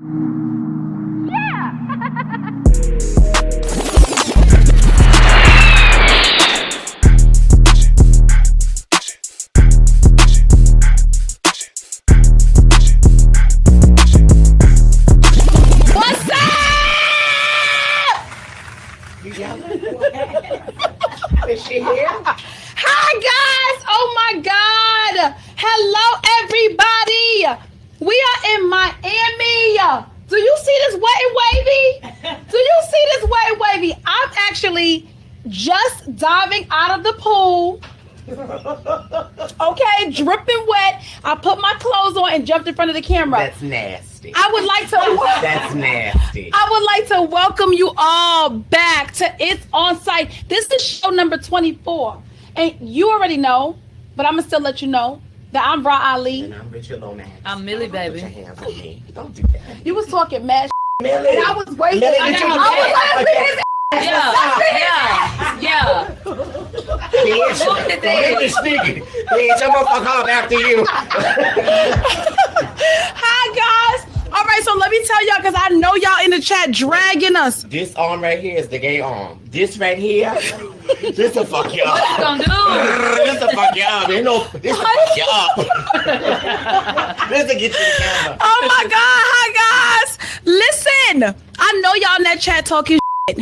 Is she here? Hi guys! Oh my God! Hello everybody! We are in Miami. Do you see this wet and wavy? Do you see this wet and wavy? I'm actually just diving out of the pool. Okay, dripping wet. I put my clothes on and jumped in front of the camera. That's nasty. I would like to. That's nasty. I would like to welcome you all back to It's Onsite. This is show number 24. And you already know, but I'm going to still let you know that I'm Rah Ali. And I'm Lomax. I'm Millie, baby. Put your hands on me. Don't do that. You was talking mad Millie. and I was waiting. Millie, I did you was Yeah. Bitch, Millie sneaky. Bitch, I'm gonna fuck off after you. Hi, guys. All right, so let me tell y'all, because I know y'all in the chat dragging us. This arm right here is the gay arm. This right here, this will fuck you up. What you gonna do? This will fuck you up. This will fuck you up. This will get you the camera. Oh my God. Hi, guys. Listen, I know y'all in that chat talking shit.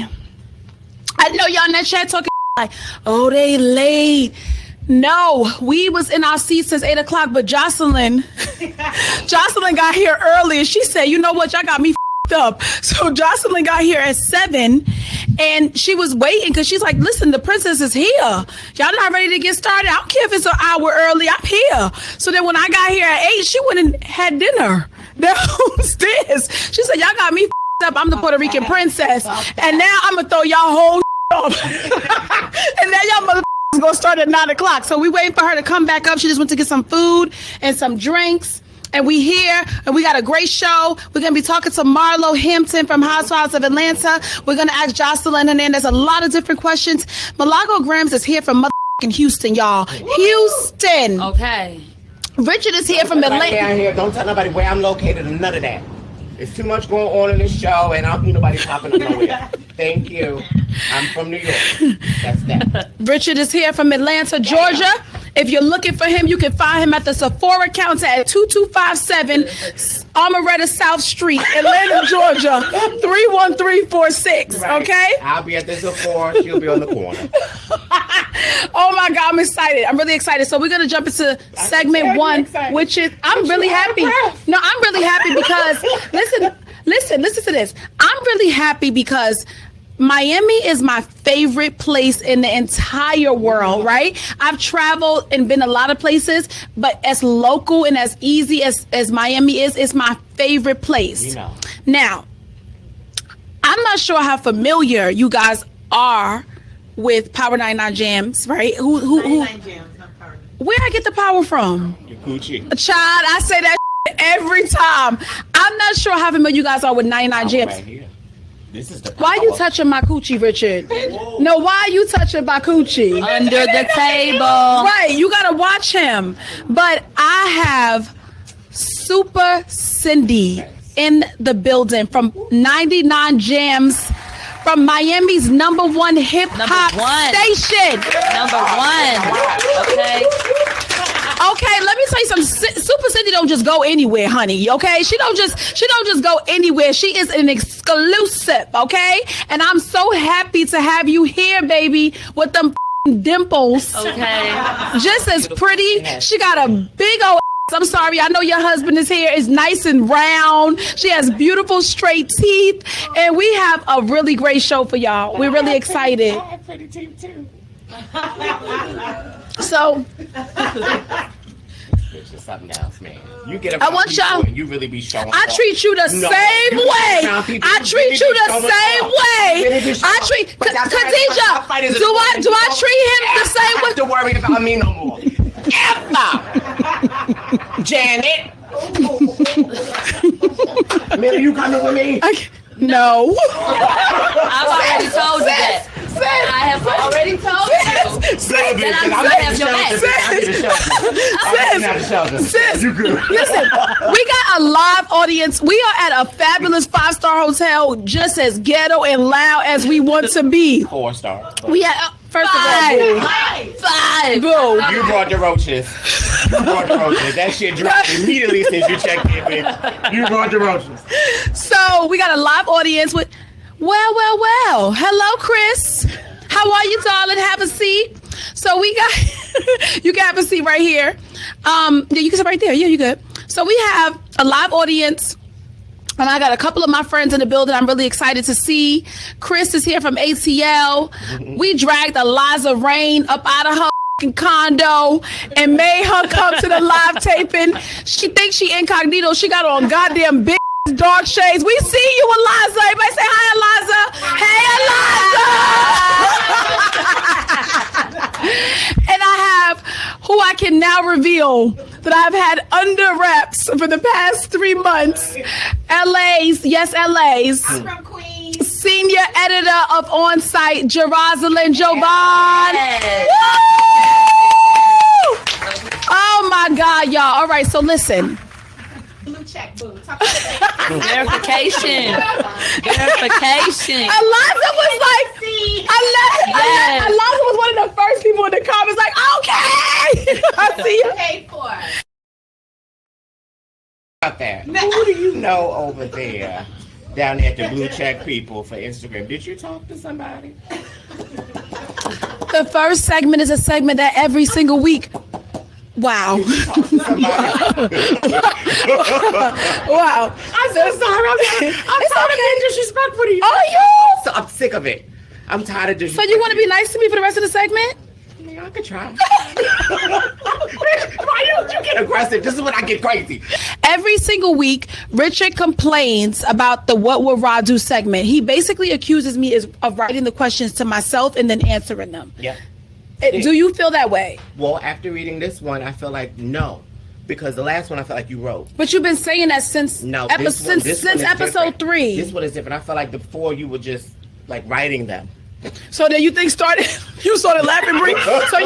I know y'all in that chat talking like, oh, they late. No, we was in our seats since 8 o'clock, but Joseline got here early and she said, you know what, y'all got me f***ed up. So Joseline got here at 7 and she was waiting because she's like, listen, the princess is here. Y'all not ready to get started? I don't care if it's an hour early, I'm here. So then when I got here at 8, she went and had dinner downstairs. She said, y'all got me f***ed up. I'm the Puerto Rican princess. And now I'm going to throw y'all whole off. And now y'all mother gonna start at 9 o'clock. So we waiting for her to come back up. She just went to get some food and some drinks. And we here and we got a great show. We're gonna be talking to Marlo Hampton from Housewives of Atlanta. We're gonna ask Joseline and Hernandez a lot of different questions. Malago Grams is here from motherfucking Houston, y'all. Houston. Okay. Richard is here from Atlanta. Down here, don't tell nobody where I'm located or none of that. There's too much going on in this show, and I don't need nobody popping up nowhere. Thank you. I'm from New York. That's that. Richard is here from Atlanta, Georgia. If you're looking for him, you can find him at the Sephora counter at 2257 Amaretta South Street, Atlanta, Georgia, 31346. Okay? I'll be at the Sephora. She'll be on the corner. Oh my God, I'm excited. I'm really excited. So we're gonna jump into segment 1, which is I'm really happy. No, I'm really happy because listen to this. I'm really happy because Miami is my favorite place in the entire world, right? I've traveled and been a lot of places, but as local and as easy as Miami is, it's my favorite place. You know. Now, I'm not sure how familiar you guys are with Power 99 Jamz, right? Who 99 Jamz, not Power. Where I get the power from? Your Gucci. Child, I say that every time. I'm not sure how familiar you guys are with 99 Jamz. Right here. This is the Why are you touching my coochie, Richard? No, why are you touching my coochie? Under the table. Right, you gotta watch him. But I have Supa Cindy in the building from 99 Jamz, from Miami's #1 hip hop station. #1. Okay. Okay, let me tell you something. Supa Cindy don't just go anywhere, honey. Okay, she don't just go anywhere. She is an exclusive. Okay, and I'm so happy to have you here, baby, with them dimples. Okay. Just as pretty. She got a big old. I'm sorry, I know your husband is here. It's nice and round. She has beautiful straight teeth, and we have a really great show for y'all. We're really excited. I have pretty teeth too. So. It's just something else, man. You get I want y'all. You really be showing. I treat you the same way. I treat you the same way. I treat Khadijah. Do I treat him the same way? Don't worry about me no more. Ever, Janet. Millie, you coming with me? No. I've already told you that. I have already told you. Then I'm gonna have your back. Sis, listen, we got a live audience. We are at a fabulous 5-star hotel, just as ghetto and loud as we want to be. 4-star. We had, first of all, boo. Five. Boo. You brought the roaches. That shit dropped immediately since you checked in, bitch. You brought the roaches. So we got a live audience with, well. Hello, Chris. How are you, darling? Have a seat. So we got, you can have a seat right here. Yeah, you can sit right there. Yeah, you good. So we have a live audience. And I got a couple of my friends in the building I'm really excited to see. Chris is here from ATL. We dragged Eliza Rain up out of her condo and made her come to the live taping. She thinks she incognito. She got on goddamn big dark shades. We see you, Eliza. Everybody say hi, Eliza. Hey, Eliza. And I have who I can now reveal that I've had under wraps for the past 3 months. LA's From Queens. senior editor of Onsite, Jeroslyn, JoVonn. Yes. Woo! Oh my God, y'all. All right, so listen. Blue check, boo. Talk about that. Verification. Eliza was like, Yes. Eliza was one of the first people in the comments like, okay. I see you. Paid for. About that. Who do you know over there down there at the blue check people for Instagram? Did you talk to somebody? The first segment is a segment that every single week. Wow. Wow. I'm so sorry. I'm tired of being disrespectful to you. Oh, you? So I'm sick of it. I'm tired of So disrespect. you want to be nice to me for the rest of the segment? Yeah, I could try. Why you get aggressive? This is when I get crazy. Every single week, Richard complains about the What Would Rah Do segment. He basically accuses me of writing the questions to myself and then answering them. Yeah. Do you feel that way? Well, after reading this one, I feel like no. Because the last one, I felt like you wrote. But you've been saying that since This one since is episode different. 3. This one is different. I felt like before you were just like writing them. So then you think you started laughing, Bree. So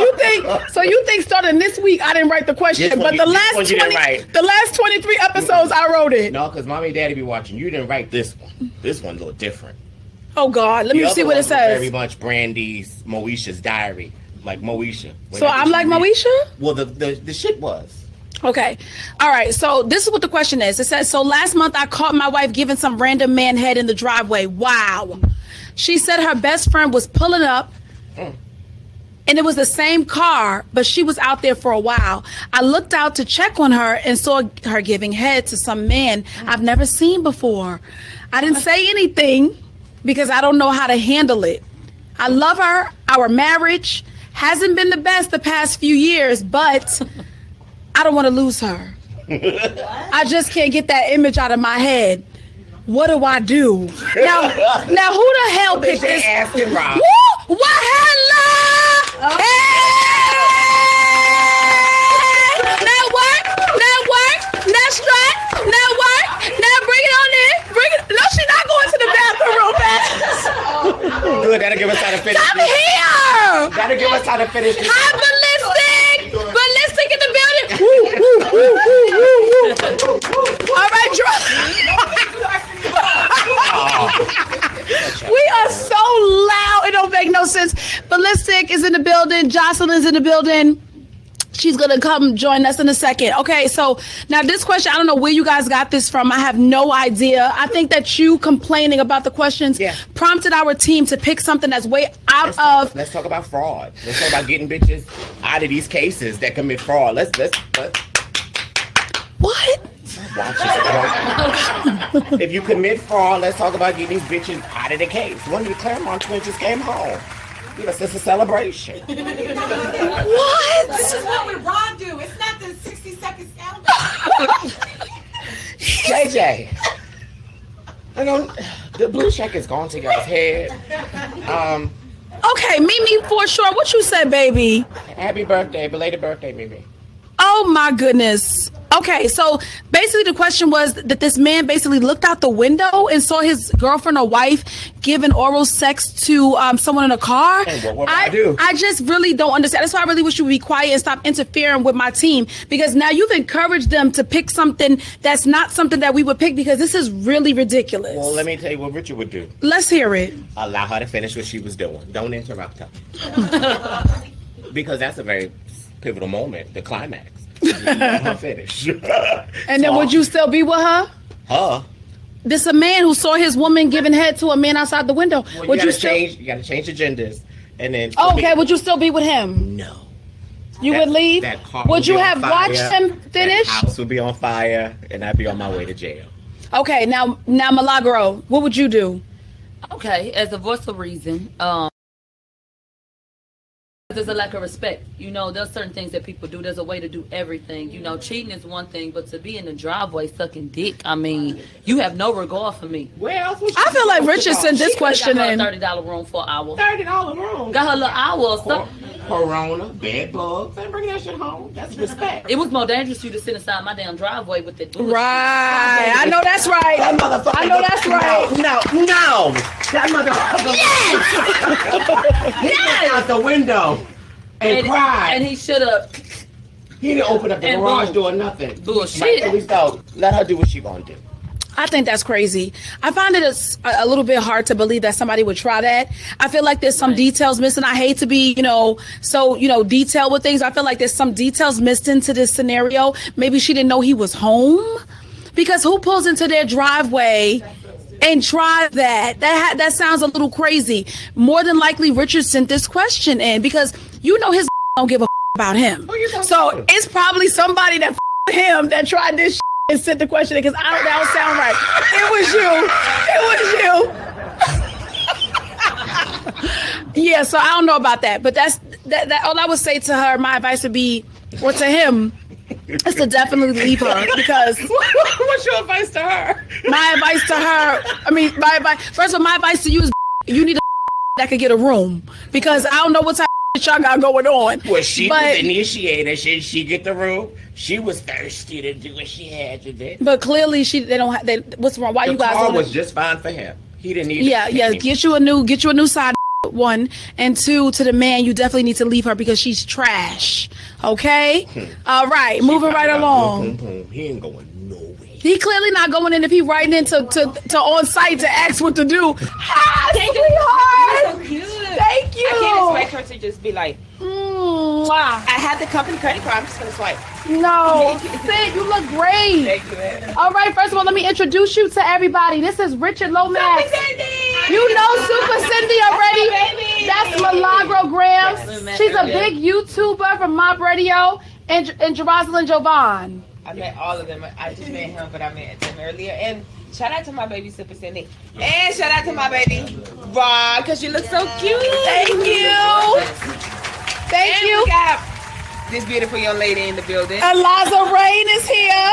you think starting this week I didn't write the question, This one but you- the this last one you didn't 20, write. the last 23 episodes I wrote it. No, because mommy and daddy be watching. You didn't write this one. This one's a little different. Oh God, let The me see other what it ones were very says. much Brandy's, Moesha's diary. Like Moesha. So I'm like Moesha? Well, the shit was. Okay. All right. So this is what the question is. It says, so last month I caught my wife giving some random man head in the driveway. Wow. She said her best friend was pulling up and it was the same car, but she was out there for a while. I looked out to check on her and saw her giving head to some man I've never seen before. I didn't say anything because I don't know how to handle it. I love her. Our marriage hasn't been the best the past few years, but I don't want to lose her. I just can't get that image out of my head. What do I do? Now who the hell picked They this? asking Rob. Woo! What hello? Hey! Network, strut, network. Now bring it on in. No, she's not going to the bathroom real fast. Good, that'll give us time to finish. I'm here. That'll give us time to finish. This. Hi, Ballistic in the building. Woo. All right, we are so loud. It don't make no sense. Ballistic is in the building. Jocelyn's in the building. She's going to come join us in a second. Okay, so now this question, I don't know where you guys got this from. I have no idea. I think that you complaining about the questions prompted our team to pick something that's way out of... Let's talk about fraud. Let's talk about getting bitches out of these cases that commit fraud. Let's What? watch this. If you commit fraud, let's talk about getting these bitches out of the case. One of the Claremont twins just came home. Give us just a celebration. What? This is what we Rah do. It's not the 60-second sound. JJ. The blue check is gone to your head. Okay, Mimi for sure. What you said, baby? Happy birthday, belated birthday, Mimi. Oh my goodness. Okay, so basically the question was that this man basically looked out the window and saw his girlfriend or wife giving oral sex to someone in a car. And what would I do? I just really don't understand. That's why I really wish you would be quiet and stop interfering with my team, because now you've encouraged them to pick something that's not something that we would pick, because this is really ridiculous. Well, let me tell you what Richard would do. Let's hear it. Allow her to finish what she was doing. Don't interrupt her. Because that's a very pivotal moment, the climax. Let her finish. And then would you still be with her? Her? This a man who saw his woman giving head to a man outside the window. Well, Would you you still? gotta change agendas. And then Okay, would you still be with him? No. You would leave? That car Would be you on have fire. watched him finish? That house would be on fire, and I'd be on my way to jail. Okay, now Milagro, what would you do? Okay, as a voice of reason, there's a lack of respect. You know, there's certain things that people do. There's a way to do everything. You know, cheating is one thing, but to be in the driveway sucking dick, I mean, you have no regard for me. Where else would I feel like Richard sent this question Got in. her a $30 room for an hour. $30 room. Got her a little hour or something. Corona, bed bugs, and bring that shit home. That's respect. It was more dangerous for you to sit inside my damn driveway with the Right. I know that's right. That motherfucker. I know that's right. No. That motherfucker. Yes. Out the window and cried. And he should have. He didn't open up the And garage boom. door, nothing. Bullshit. Rightfully so. Let her do what she gonna do. I think that's crazy. I find it a little bit hard to believe that somebody would try that. I feel like there's some details missing. I hate to be, so detailed with things. I feel like there's some details missed into this scenario. Maybe she didn't know he was home, because who pulls into their driveway and try that? That sounds a little crazy. More than likely, Richard sent this question in because his don't give a about him. So it's probably somebody that him that tried this and sent the question in, because that don't sound right. It was you. Yeah, so I don't know about that, but that's all I would say to her. My advice would be, or to him, is to definitely leave her, because What's your advice to her? my advice to her, first of all, my advice to you is you need a that could get a room, because I don't know what type of y'all got going on. Well, she was initiated. Should she get the room? She was thirsty to do what she had to do. But clearly what's wrong? Why you guys? The car was just fine for him. He didn't need. Yeah. Get you a new side. One, and two, to the man, you definitely need to leave her because she's trash. Okay. All right, moving right along. He ain't going nowhere. He clearly not going in if he writing into Onsite to ask what to do. Hi, sweetheart. So cute. Thank you. I can't expect her to just be like, I have the company credit card. I'm just gonna swipe. No, Sid, you look great. Thank you, man. All right, first of all, let me introduce you to everybody. This is Richard Lomax. You know Supa Cindy already. Baby. That's Milagro Grams. Yes. She's a big YouTuber from Mob Radio, and Jeroslyn and JoVonn. I met all of them. I just met him, but I met them earlier. And shout out to my baby Supa Cindy. And shout out to my baby Rah, because you look so cute. Thank you. Thank And you. we got this beautiful young lady in the building. Eliza Rain is here.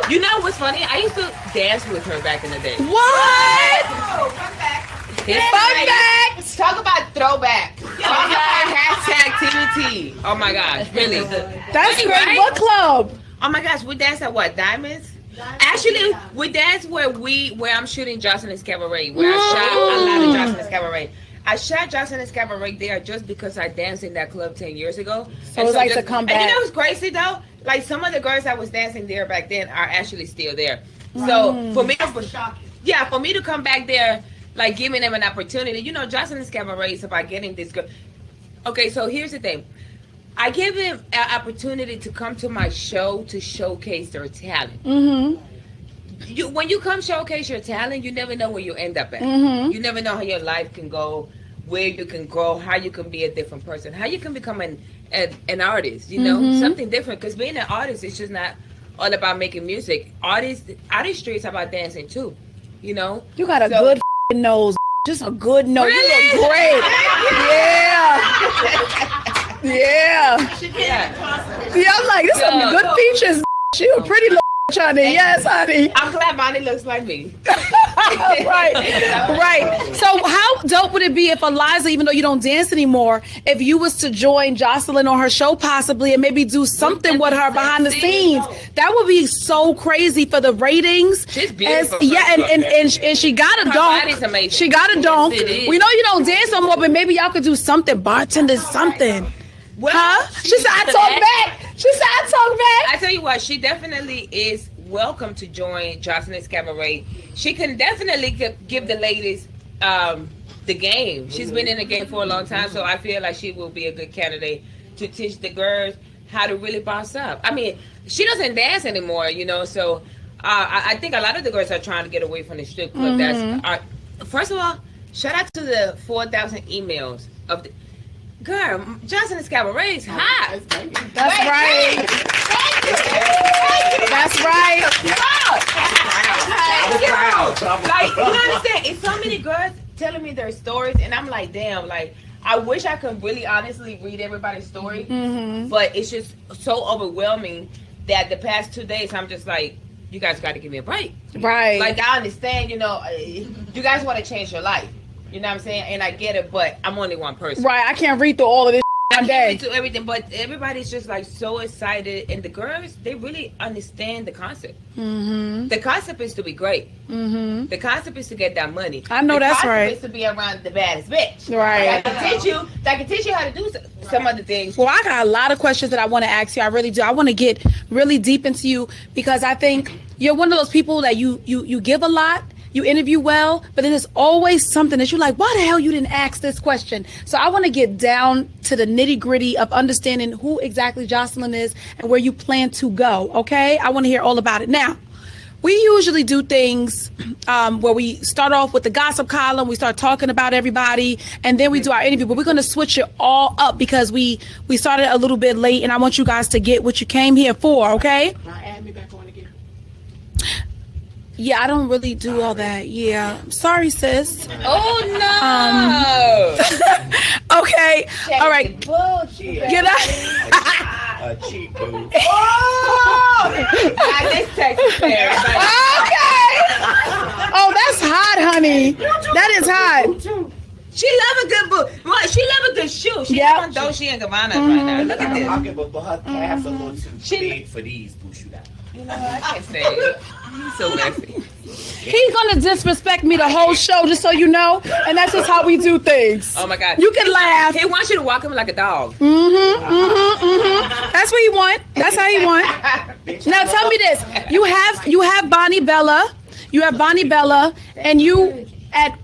You know what's funny? I used to dance with her back in the day. What? Fun fact. Fun fact. Talk about throwback. Talk about hashtag TBT. Oh my gosh, really? That's Funny, great. right? What club? Oh my gosh, we danced at what? Diamonds? Actually, we danced where I'm shooting Joselyn's Cabaret. Where I shot a lot of Joselyn's Cabaret. I shot Joselyn's Cabaret there just because I danced in that club 10 years ago. So it was like to come back. And you know what's crazy though? Like some of the girls that was dancing there back then are actually still there. So for me, for me to come back there, like giving them an opportunity. You know, Joselyn's Cabaret is about getting this girl. Okay, so here's the thing. I give them an opportunity to come to my show to showcase their talent. Mm-hmm. When you come showcase your talent, you never know where you end up at. Mm-hmm. You never know how your life can go, where you can grow, how you can be a different person, how you can become an artist, you know, something different. Because being an artist is just not all about making music. Artistry is about dancing too, you know. You got a good nose. Just a good nose. Really? You look great. Yeah. Yeah, I'm like, this is some good features. She a pretty little honey. Yes, honey. I'm glad Bonnie looks like me. right. So how dope would it be if Eliza, even though you don't dance anymore, if you was to join Joseline on her show possibly and maybe do something with her behind the scenes? That would be so crazy for the ratings. She's beautiful. And she got a Her dunk. body's amazing. She got a dunk. Yes, it is. We know you don't dance no more, but maybe y'all could do something, bartender, something. Well, Huh? She said, I talk back. She said, I talk back. I tell you what, she definitely is welcome to join Jocelyn's Cabaret. She can definitely give the ladies the game. She's been in the game for a long time, so I feel like she will be a good candidate to teach the girls how to really boss up. I mean, she doesn't dance anymore, you know, so I think a lot of the girls are trying to get away from the strip club. First of all, shout out to the 4,000 emails of the girl. Jocelyn's Cabaret is hot. That's right. That's right. Like, you understand? It's so many girls telling me their stories, and I'm like, damn, like, I wish I could really honestly read everybody's story, but it's just so overwhelming that the past 2 days, I'm just like, you guys got to give me a break. Right. Like, I understand, you know, you guys want to change your life. You know what I'm saying? And I get it, but I'm only one person. Right. I can't read through all of this one day. To everything, but everybody's just like so excited, and the girls, they really understand the concept. The concept is to be great. The concept is to get that money. I know that's right. The concept is to be around the baddest bitch. Right. That can teach you how to do some other things. Well, I got a lot of questions that I want to ask you. I really do. I want to get really deep into you because I think you're one of those people that you give a lot. You interview well, but then there's always something that you're like, why the hell you didn't ask this question? So I want to get down to the nitty gritty of understanding who exactly Joseline is and where you plan to go. Okay. I want to hear all about it. Now, we usually do things where we start off with the gossip column. We start talking about everybody, and then we do our interview. But we're going to switch it all up because we started a little bit late, and I want you guys to get what you came here for. Okay. Add me back on again. Yeah, I don't really do all that. Yeah. Sorry, sis. Oh no. Okay. All right. Get out. Cheap boo. This text is fair. Okay. Oh, that's hot, honey. That is hot. She love a good book. Well, she love a good shoe. She's on Dolce and Gabbana right now. Look at this. But her calves are a little too big for these boots you got. You know, I can't say it. He's so messy. He's gonna disrespect me the whole show, just so you know, and that's just how we do things. Oh my God. You can laugh. He wants you to walk him like a dog. That's what he want. That's how he want. Now tell me this: you have Bonnie Bella, and you at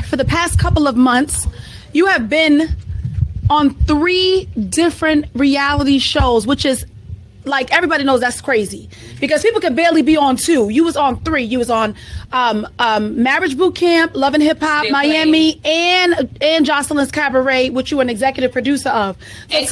for the past couple of months, you have been on 3 different reality shows, which is like everybody knows that's crazy because people can barely be on 2. You was on 3. You was on Marriage Bootcamp, Love and Hip Hop, Miami, and Joseline's Cabaret, which you were an executive producer of. And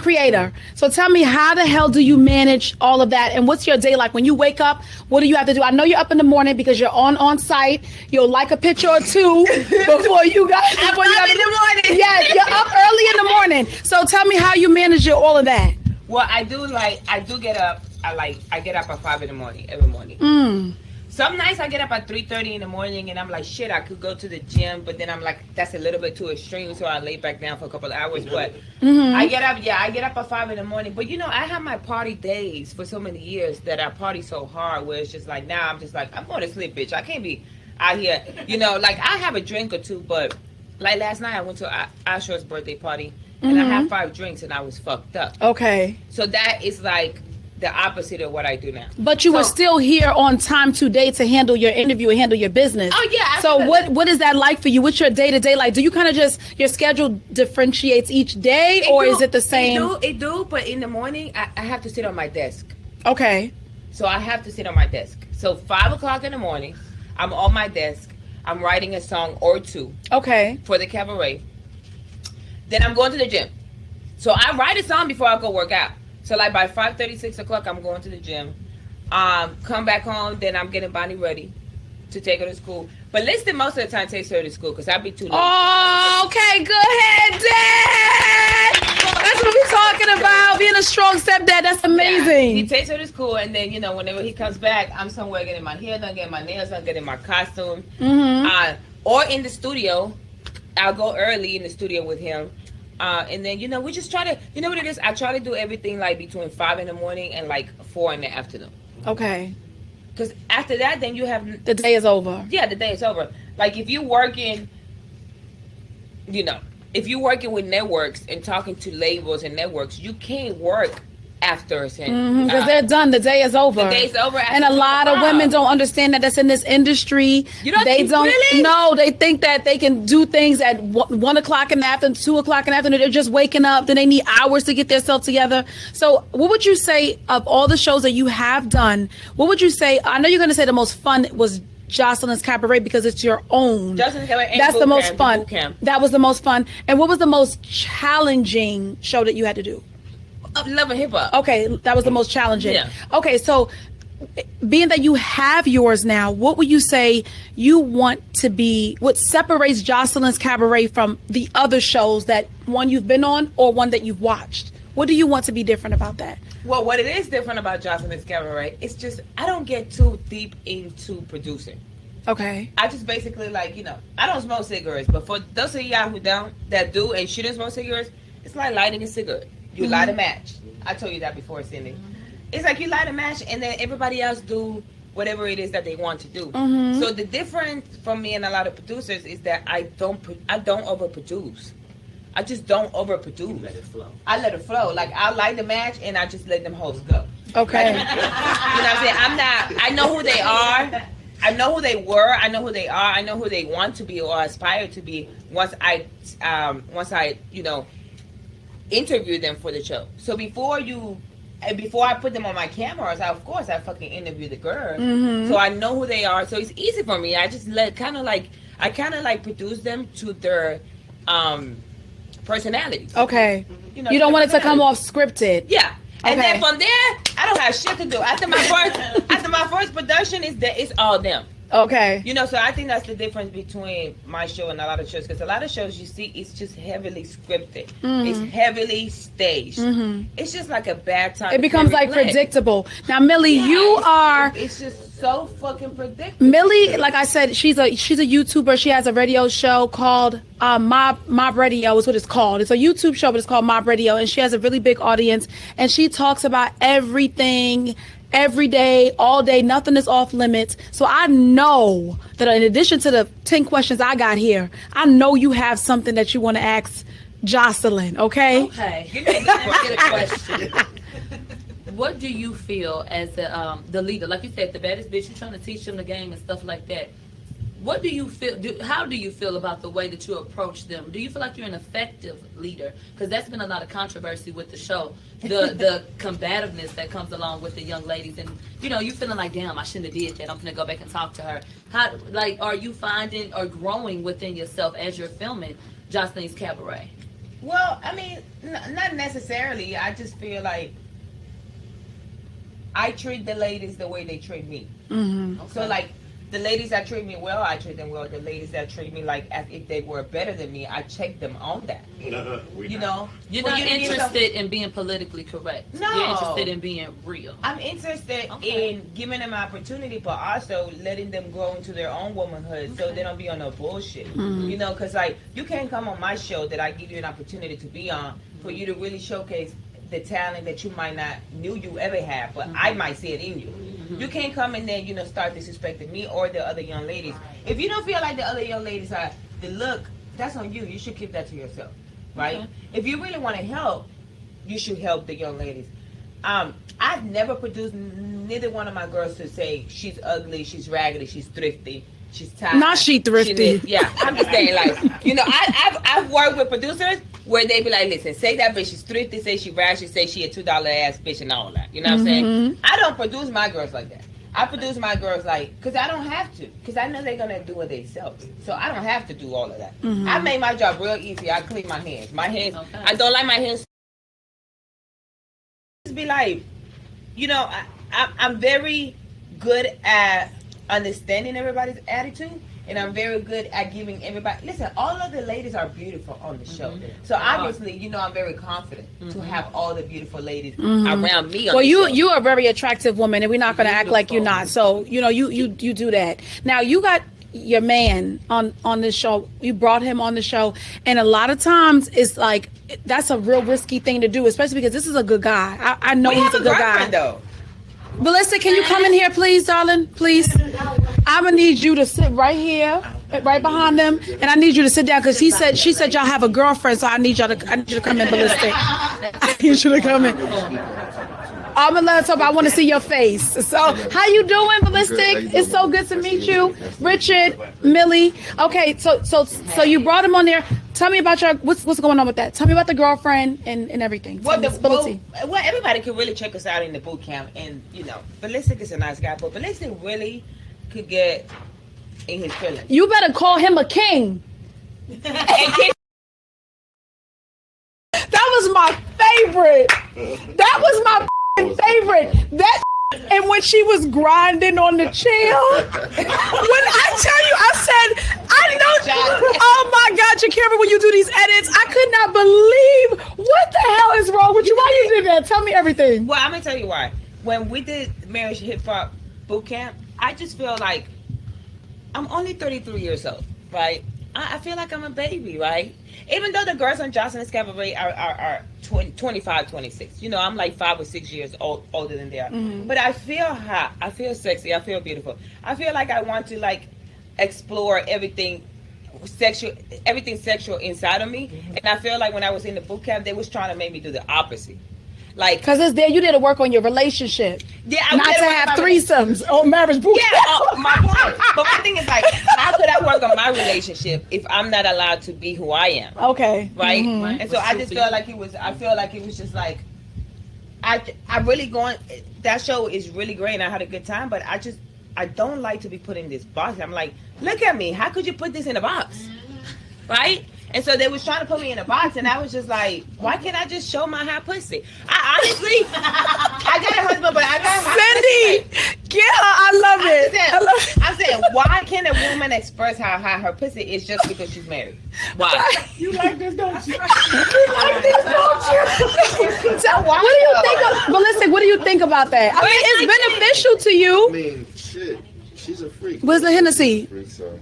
creator. So tell me, how the hell do you manage all of that? And what's your day like? When you wake up, what do you have to do? I know you're up in the morning because you're on site. You'll like a picture or 2 before you got I'm up in the morning. Yes, you're up early in the morning. So tell me how you manage all of that. Well, I do get up. I get up at 5 in the morning every morning. Some nights I get up at 3:30 in the morning, and I'm like, shit, I could go to the gym, but then I'm like, that's a little bit too extreme, so I lay back down for a couple of hours. But I get up at 5 in the morning. But you know, I have my party days for so many years that I party so hard, where it's just like now I'm just like, I'm going to sleep, bitch. I can't be out here, you know. Like I have a drink or 2, but like last night I went to Asher's birthday party. And I had 5 drinks and I was fucked up. Okay. So that is like the opposite of what I do now. But you were still here on time today to handle your interview and handle your business. Oh yeah. Absolutely. So what is that like for you? What's your day-to-day like? Do you kind of just, your schedule differentiates each day is it the same? It do, but in the morning I have to sit on my desk. Okay. So I have to sit on my desk. So 5 o'clock in the morning, I'm on my desk. I'm writing a song or 2. Okay. For the cabaret. Then I'm going to the gym. So I write a song before I go work out. So like by 5:30, 6 o'clock, I'm going to the gym. Come back home, then I'm getting Bonnie ready. to take her to school. But Liston most of the time takes her to school because I'll be too late. Oh, okay, go ahead, Dad. That's what we're talking about. Being a strong stepdad. That's amazing. Yeah, he takes her to school, and then whenever he comes back, I'm somewhere getting my hair done, getting my nails done, getting my costume, or in the studio. I'll go early in the studio with him, and then we just try to. You know what it is? I try to do everything like between 5 in the morning and like 4 in the afternoon. Okay. Because after that, then you have the day is over. Yeah, the day is over. Like if you're working, if you're working with networks and talking to labels and networks, you can't work after a certain because they're done. The day is over. The day's over. And a lot of women don't understand that that's in this industry. You don't they think don't really? No, they think that they can do things at 1 o'clock in the afternoon, 2 o'clock in the afternoon. They're just waking up. Then they need hours to get themselves together. So what would you say of all the shows that you have done? What would you say? I know you're going to say the most fun was Joselyn's Cabaret because it's your own. Joselyn's Cabaret. That's the most fun. Bootcamp. That was the most fun. And what was the most challenging show that you had to do? Love and Hip Hop. Okay, that was the most challenging. Yeah. Okay, so being that you have yours now, what would you say you want to be, what separates Joselyn's Cabaret from the other shows that one you've been on or one that you've watched? What do you want to be different about that? Well, what it is different about Joselyn's Cabaret, it's just, I don't get too deep into producing. Okay. I just basically I don't smoke cigarettes, but for those of y'all that do and shouldn't smoke cigarettes, it's like lighting a cigarette. You light a match. I told you that before, Cindy. It's like you light a match and then everybody else do whatever it is that they want to do. So the difference from me and a lot of producers is that I don't overproduce. I just don't overproduce. Let it flow. I let it flow. Like I light the match and I just let them hosts go. Okay. Like, you know what I'm saying? I know who they are. I know who they were. I know who they are. I know who they want to be or aspire to be once I interview them for the show. So before I put them on my cameras, I fucking interview the girl. So I know who they are. So it's easy for me. I just kind of produce them to their personality. Okay. You don't want it to come off scripted. Yeah. And Okay. then from there, I don't have shit to do. After my first production it's all them. Okay. So I think that's the difference between my show and a lot of shows. Because a lot of shows you see, it's just heavily scripted. It's heavily staged. It's just like a bad time. It becomes like predictable. Now, Millie, It's just so fucking predictable. Millie, like I said, she's a YouTuber. She has a radio show called Mob Radio is what it's called. It's a YouTube show, but it's called Mob Radio. And she has a really big audience. And she talks about everything every day, all day. Nothing is off limits. So I know that in addition to the 10 questions I got here, I know you have something that you want to ask Joselyn, okay? Okay. Get a question. What do you feel as the leader? Like you said, the baddest bitch, you're trying to teach them the game and stuff like that. What do you feel? How do you feel about the way that you approach them? Do you feel like you're an effective leader? Because that's been a lot of controversy with the show, the combativeness that comes along with the young ladies, and you feeling like, damn, I shouldn't have did that. I'm gonna go back and talk to her. How, are you finding or growing within yourself as you're filming Joselyn's Cabaret? Well, I mean, not necessarily. I just feel like I treat the ladies the way they treat me. Okay. So like. The ladies that treat me well, I treat them well. The ladies that treat me like as if they were better than me, I check them on that. You're not interested in being politically correct. No. You're interested in being real. I'm interested in giving them an opportunity, but also letting them grow into their own womanhood so they don't be on no bullshit. Because you can't come on my show that I give you an opportunity to be on for you to really showcase the talent that you might not knew you ever had, but I might see it in you. You can't come and then, start disrespecting me or the other young ladies. If you don't feel like the other young ladies are the look, that's on you. You should keep that to yourself, right? Okay. If you really want to help, you should help the young ladies. I've never produced neither one of my girls to say she's ugly, she's raggedy, she's thrifty, she's tired. Not she thrifty. I'm just saying, I've worked with producers where they be like, listen, say that bitch she's thrifty, say she raggedy, say she a $2 ass bitch and all that. You know what I'm saying? I don't produce my girls like that. I produce my girls because I don't have to. Because I know they're going to do it themselves. So I don't have to do all of that. I made my job real easy. I clean my hands. My hands, I don't like my hands. Just be like, I'm very good at understanding everybody's attitude. And I'm very good at giving everybody. Listen, all of the ladies are beautiful on the show. So obviously, you know, I'm very confident to have all the beautiful ladies around me. Well, you are a very attractive woman, and we're not going to act like you're not. So you know, you do that. Now you got your man on this show. You brought him on the show, and a lot of times it's like that's a real risky thing to do, especially because this is a good guy. I know he's a good guy. Though. Ballistic, can you come in here, please, darling? Please. I'm gonna need you to sit right here, right behind them, and I need you to sit down because she said y'all have a girlfriend, so I need you to come in, Ballistic. I need you to come in. I'm gonna let her talk, but I want to see your face. So, how you doing, Ballistic? It's so good to meet you, Richard, Millie. Okay, so you brought him on there. Tell me about what's going on with that. Tell me about the girlfriend and everything. Well, everybody can really check us out in the boot camp, and you know, Ballistic is a nice guy, but Ballistic really could get in his feelings. You better call him a king. That was my favorite. That was my favorite. That and when she was grinding on the chair, when I tell you, I said, I know. Oh my God, Shakira, when you do these edits, I could not believe what the hell is wrong with you. Why you did that? Tell me everything. Well, I'm gonna tell you why. When we did Marriage Hip Hop Boot Camp, I just feel like I'm only 33 years old, right? I feel like I'm a baby, right? Even though the girls on Joseline Cabaret are 25, 26. You know, I'm like 5 or 6 years older than they are. But I feel hot. I feel sexy. I feel beautiful. I feel like I want to like explore everything sexual inside of me. And I feel like when I was in the boot camp, they was trying to make me do the opposite. Like, because it's there, you did to work on your relationship. Yeah, not to have threesomes on marriage boot. Yeah, my point. But my thing is like, how could I work on my relationship if I'm not allowed to be who I am? Okay, right. And so I just felt like it was. I feel like it was just like, I really going. That show is really great, and I had a good time. But I don't like to be put in this box. I'm like, look at me. How could you put this in a box? Right. And so they was trying to put me in a box, and I was just like, why can't I just show my hot pussy? I honestly, I got a husband, but I got my Cindy, get her. I love it. I'm saying, why can't a woman express how hot her pussy is just because she's married? Why? You like this, don't you? You like this, don't you? So what do you think of, Ballistic, what do you think about that? I mean, it's beneficial to you. I mean, shit. She's a freak. Where's the Hennessy?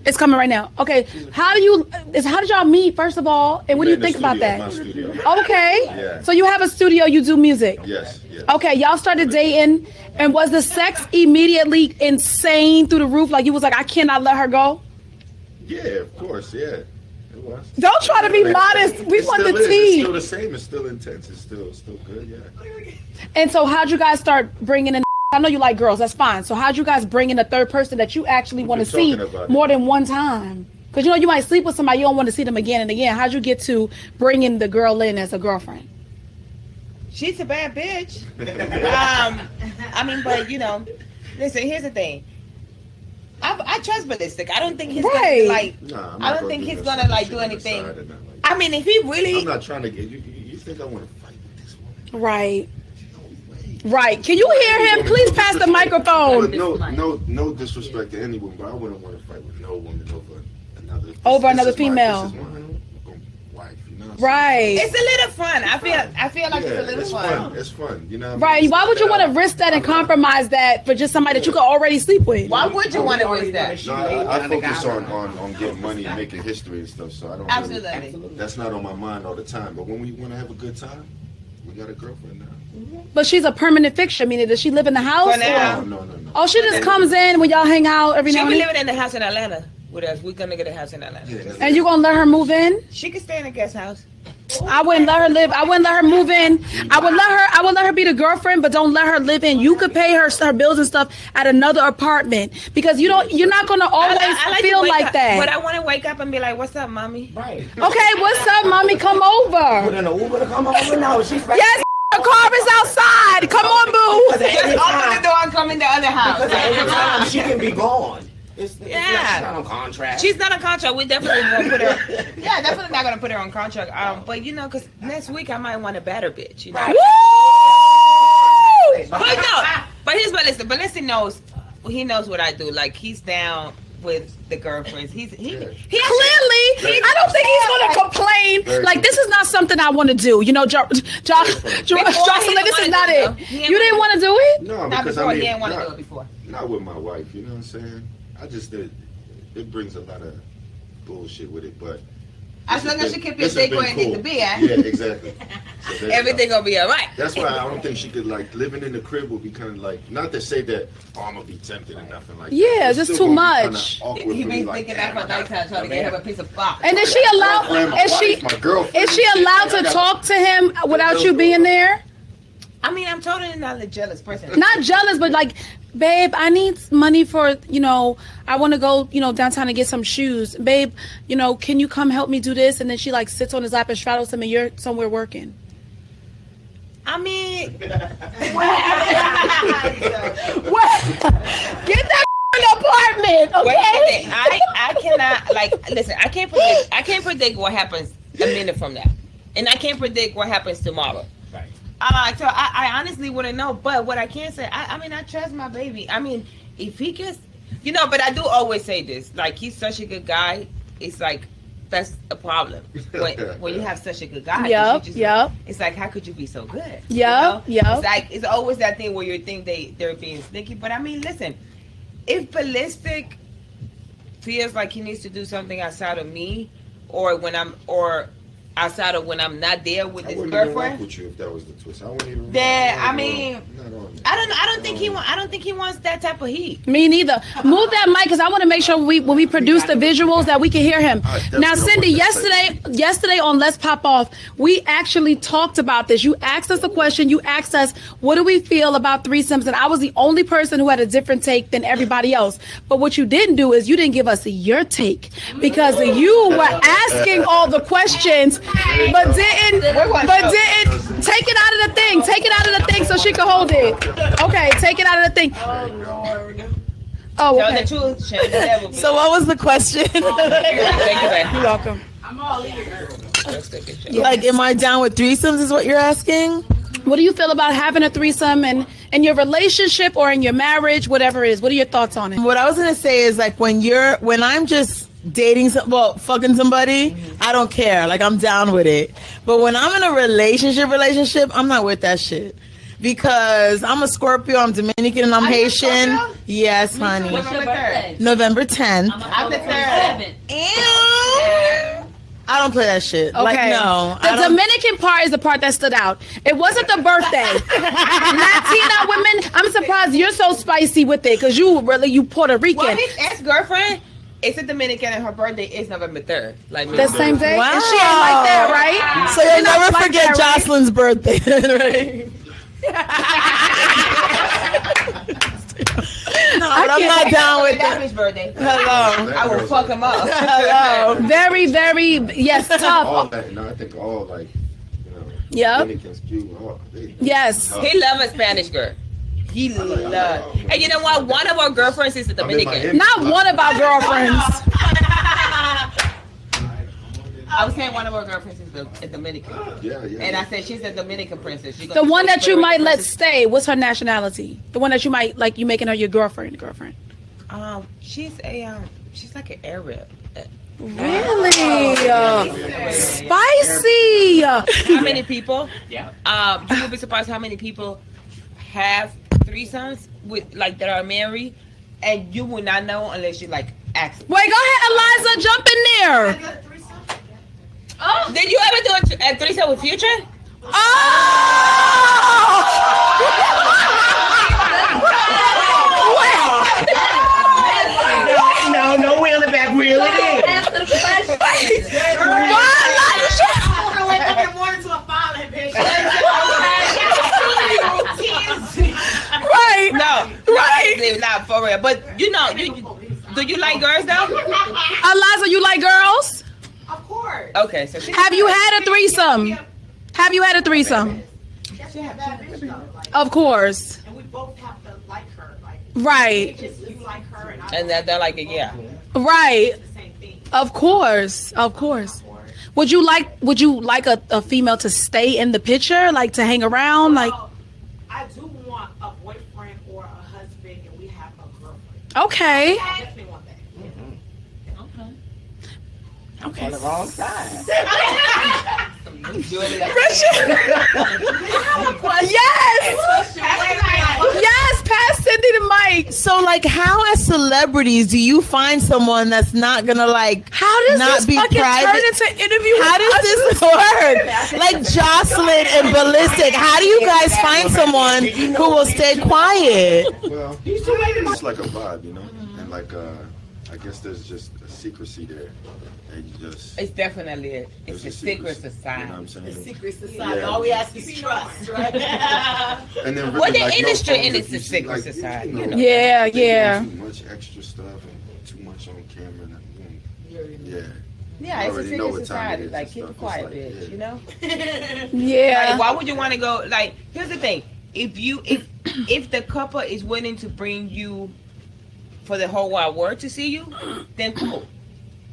It's coming right now. Okay. How did y'all meet, first of all? And what do you think about that? My studio. Okay. Yeah. So you have a studio, you do music. Yes. Okay, y'all started dating, and was the sex immediately insane through the roof? Like you was like, I cannot let her go? Yeah, of course, yeah. It was. Don't try to be modest. We want the tea. It's still the same. It's still intense. It's still good, yeah. And so how'd you guys start bringing in, I know you like girls, that's fine. So how'd you guys bring in a third person that you actually want to see more than one time? Because you know you might sleep with somebody, you don't want to see them again and again. How'd you get to bringing the girl in as a girlfriend? She's a bad bitch. I mean, but you know, listen, here's the thing. I trust Ballistic. I don't think he's gonna like. I don't think he's gonna like do anything. I mean, if he really, I'm not trying to get you. You think I want to fight with this woman? Right. Right. Can you hear him? Please pass the microphone. No disrespect to anyone, but I wouldn't want to fight with no woman over another female. Right. It's a little fun. I feel like it's a little fun. It's fun. You know. Right. Why would you want to risk that and compromise that for just somebody that you could already sleep with? Why would you want to risk that? No, I focus on getting money and making history and stuff. So I don't. Absolutely. Really, that's not on my mind all the time. But when we want to have a good time, we got a girlfriend now. But she's a permanent fixture. Meaning, does she live in the house? For now. No. Oh, she just comes in when y'all hang out every now and then? She'll be living in the house in Atlanta with us. We're going to get a house in Atlanta. Yeah, and you going to let her move in? She can stay in a guest house. I wouldn't let her live. I wouldn't let her move in. I would let her be the girlfriend, but don't let her live in. You could pay her bills and stuff at another apartment because you're not going to always feel like that. But I want to wake up and be like, "What's up, mommy?" Right. Okay, what's up, mommy? Come over. Put in an Uber to come over. No, she's ready. Yes. The car is outside. Come on, boo. Just open the door and come in the other house. Because at any time she can be gone. She's Yeah. not on contract. She's not on contract. We definitely gonna put her. Yeah, definitely not gonna put her on contract. But you know, because next week I might want a better bitch. You know. Woo! But no. But here's Ballistic. Ballistic knows he knows what I do. Like he's down with the girlfriends. He Clearly, I don't think he's gonna complain. Like this is not something I want to do. You know, Joseline, this is not it. You didn't want to do it? No, not because before. I mean, He didn't want to do it before. Not with my wife. You know what I'm saying? I just did. It brings a lot of bullshit with it, but. As long as you keep your steak where it needs to be at. Yeah, exactly. So everything gonna be all right. That's why I don't think she could, like, living in the crib would be kind of like, not to say that, I'm gonna be tempted and nothing like that. Yeah, just too much. He be thinking that for nighttime, trying to get him a piece of box. And is she allowed? Is she allowed to talk to him without you being there? I mean, I'm totally not a jealous person. Not jealous, but like, babe, I need money for, I want to go, downtown and get some shoes. Babe, can you come help me do this? And then she like sits on his lap and straddles him and you're somewhere working. I mean, Get that an apartment, okay? I cannot, listen, I can't predict what happens a minute from now. And I can't predict what happens tomorrow. So I honestly wouldn't know, but what I can say, I mean, I trust my baby. I mean, if he gets, but I do always say this, like, he's such a good guy. It's like, that's a problem when you have such a good guy. Yep. It's like, how could you be so good? Yep. It's like, it's always that thing where you think they're being sneaky. But I mean, listen, if Ballistic feels like he needs to do something outside of me, or outside of when I'm not there with his girlfriend. I wouldn't even rock with you if that was the twist. I wouldn't even. I mean, I don't think he wants that type of heat. Me neither. Move that mic because I want to make sure when we produce the visuals that we can hear him. Now, Cindy, yesterday on Let's Pop Off, we actually talked about this. You asked us a question. You asked us, what do we feel about threesomes? And I was the only person who had a different take than everybody else. But what you didn't do is you didn't give us your take because you were asking all the questions. But didn't take it out of the thing. Take it out of the thing so she can hold it. Okay, take it out of the thing. Oh, okay. Tell the truth, shame the devil. So what was the question? Thank you, man. You're welcome. Am I down with threesomes is what you're asking? What do you feel about having a threesome and in your relationship or in your marriage, whatever it is? What are your thoughts on it? What I was gonna say is like when I'm just dating fucking somebody, I don't care. Like I'm down with it. But when I'm in a relationship, I'm not with that shit. Because I'm a Scorpio, I'm Dominican, and I'm Haitian. Yes, honey. What's your birthday? November 10th. I'm the 3rd. I don't play that shit. Okay. Like, no. The Dominican part is the part that stood out. It wasn't the birthday. Latina women, I'm surprised you're so spicy with it because you Puerto Rican. Well, his ex-girlfriend is a Dominican and her birthday is November 3rd. Like The same day? Wow. And she ain't like that, right? So you'll never like forget that, right? Jocelyn's birthday, right? No, but I'm not down with that. His birthday. Hello. I will fuck him up. Hello. Very, very, yes, All tough. that, I think all like, Yep. Dominicans, Cuba, Yes. He loves a Spanish girl. He loves. And you know what? One of our girlfriends is a Dominican. Not one of our girlfriends. I was saying one of our girlfriends is a Dominican. Yeah. And I said she's a Dominican princess. The one that you might let stay, what's her nationality? The one that you might, like, you making her your girlfriend. She's like an Arab. Really? Spicy. How many people? Yeah. You will be surprised how many people have threesomes with that are married, and you will not know unless you ask. Wait, go ahead, Eliza, jump in there. Oh, did you ever do a threesome with Future? Oh! No, reel it back, reel it in. Right. No. Right. Not for real. But do you like girls though? Eliza, you like girls? Of course. Okay, so Have you had a threesome? Have you had a threesome? Of course. And we both have to like her. Right. You like her and I and they're like it, yeah. Right. the same thing. Of course. Would you like a female to stay in the picture, like to hang around, like? I do want a boyfriend or a husband, and we have a girlfriend. Okay. Definitely want that. On the wrong side. Yes. Yes, pass Cindy the mic. So, like, how as celebrities do you find someone that's not gonna like How does not this be fucking private? turn into an interview? How does this work? Like Joseline and Ballistic, how do you guys find someone who will stay quiet? Well, it's like a vibe, you know, and like I guess there's just a secrecy there, and you just. It's definitely it. It's a there's secret secrecy, society. You know what I'm saying? Secret society. Yeah. All we ask is trust, right? And then really, Well, the like, no industry phones, and if it's you a see, secret like, society, you you know, know. Yeah, they doing yeah. Too much extra stuff and too much on camera. And, yeah. Yeah, it's a already know secret what time it society. is Like, and keep it stuff. quiet, It's bitch. like, You know. Yeah. Like, why would you want to go? Like, here's the thing: if the couple is willing to bring you for the whole wide world to see you, then cool.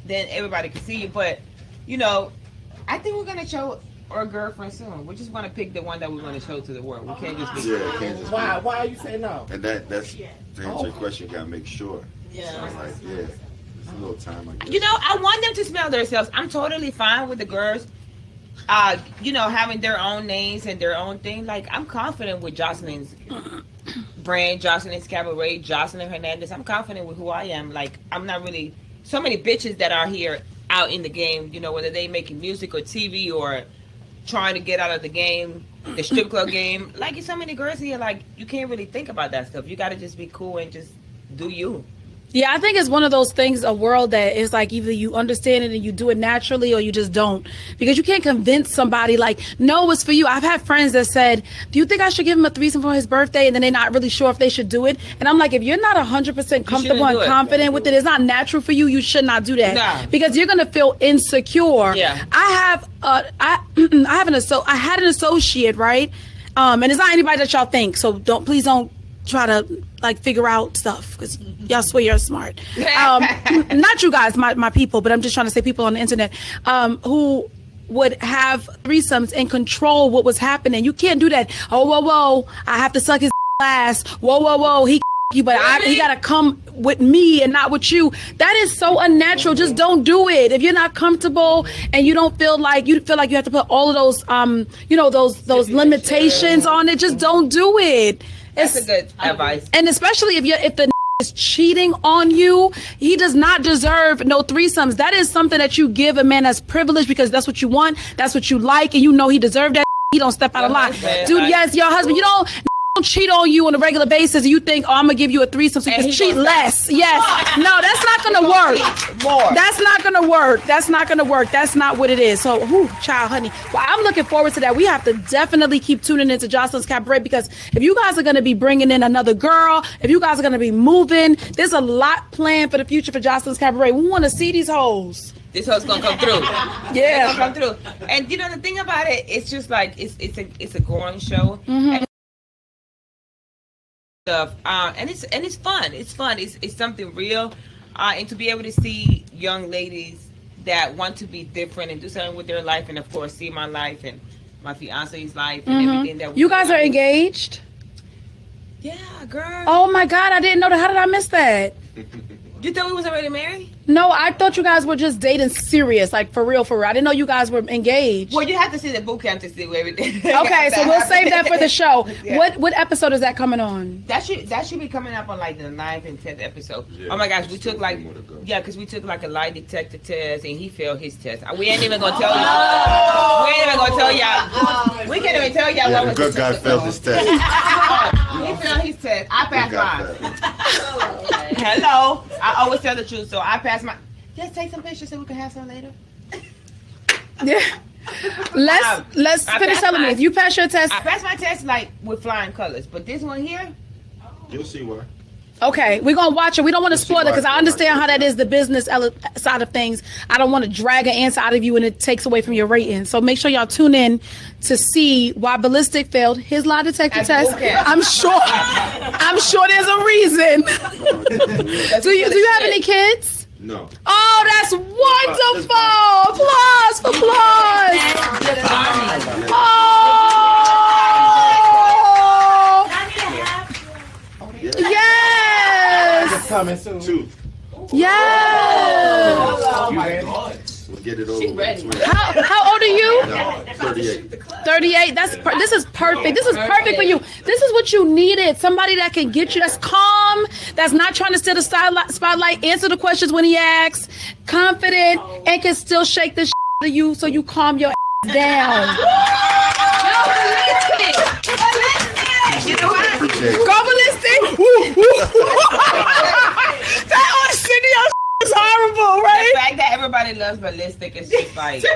Then everybody can see you. But you know, I think we're gonna show our girlfriend soon. We just want to pick the one that we want to show to the world. We can't just be. Yeah, it can't just be. Why are you saying no? And that's to answer your question. You gotta make sure. Yeah. So it's like, yeah, it's a little time. I guess. You know, I want them to smell themselves. I'm totally fine with the girls, you know, having their own names and their own thing. Like, I'm confident with Joseline's brand, Joselyn's Cabaret, Joseline Hernandez. I'm confident with who I am. Like, I'm not really so many bitches that are here out in the game. You know, whether they making music or TV or trying to get out of the game, the strip club game. Like, so many girls here. Like, you can't really think about that stuff. You got to just be cool and just do you. Yeah, I think it's one of those things, a world that is like either you understand it and you do it naturally or you just don't. Because you can't convince somebody like, no, it's for you. I've had friends that said, do you think I should give him a threesome for his birthday? And then they're not really sure if they should do it. And I'm like, if you're not 100% comfortable and do it. confident with it, it's not natural for you, you should not do that. No. Because you're going to feel insecure. Yeah. I had an associate, right? And it's not anybody that y'all think. So please don't try to like figure out stuff because y'all swear you're smart. Not you guys, my people, but I'm just trying to say people on the internet who would have threesomes and control what was happening. You can't do that. Oh, whoa, I have to suck his ass. Whoa, he you, but he gotta come with me and not with you. That is so unnatural. Just don't do it. If you're not comfortable and you don't feel like you have to put all of those those limitations on it, just don't do it. That's a good advice. And especially if the is cheating on you, he does not deserve no threesomes. That is something that you give a man that's privileged because that's what you want, that's what you like, and you know he deserved that. He don't step out of line. Dude, yes, your husband, you don't cheat on you on a regular basis and you think, oh, I'm gonna give you a threesome so you can cheat less. Yes. No, that's not gonna work. More. That's not gonna work. That's not gonna work. That's not what it is. So, child, honey. Well, I'm looking forward to that. We have to definitely keep tuning into Jocelyn's Cabaret because if you guys are gonna be bringing in another girl, if you guys are gonna be moving, there's a lot planned for the future for Jocelyn's Cabaret. We want to see these hoes. This hoe's gonna come through. Yeah. It's gonna come through. And you know the thing about it, it's just like it's a growing show. Mm-hmm. Stuff and it's fun. It's something real, and to be able to see young ladies that want to be different and do something with their life, and of course see my life and my fiance's life and everything that You guys are engaged? Yeah, girl. Oh my God, I didn't know that. How did I miss that? You thought we was already married? No, I thought you guys were just dating serious, like for real. I didn't know you guys were engaged. Well, you have to see the Bootcamp to see everything. Okay, so we'll save that for the show. Yeah. What episode is that coming on? That should be coming up on like the 9th and 10th episode. Yeah, oh my gosh, we took like more to go. because we took like a lie detector test and he failed his test. We ain't even gonna tell you. We ain't even gonna tell y'all. We can't even tell y'all Yeah, what the was good guy failed his test. He failed his test. I Good passed guy mine. failed. Hello. I always tell the truth, so I passed my. Just take some pictures so we can have some later. Yeah. Let's I finish passed telling me. mine. If you pass your test, I passed my test like with flying colors, but this one here. You'll see why. okay, we're gonna watch it. We don't want to spoil it because I understand how that is the business side of things. I don't want to drag an answer out of you and it takes away from your rating. So make sure y'all tune in to see why Ballistic failed his lie detector test. Okay. I'm sure there's a reason. do you have any kids? No. Oh, that's wonderful! Applause for applause! Oh! Yes! coming soon. 2. Yes. You ready? We'll get it over She with. ready. How old are you? No, 38. 38. This is perfect. This is perfect for you. This is what you needed. Somebody that can get you. That's calm. That's not trying to steal the spotlight. Answer the questions when he asks. Confident and can still shake the shit out of you so you calm your ass down. You know what? Appreciate it. Go ballistic. That Arsenio is horrible, The right? fact that everybody loves Ballistic is just like. No,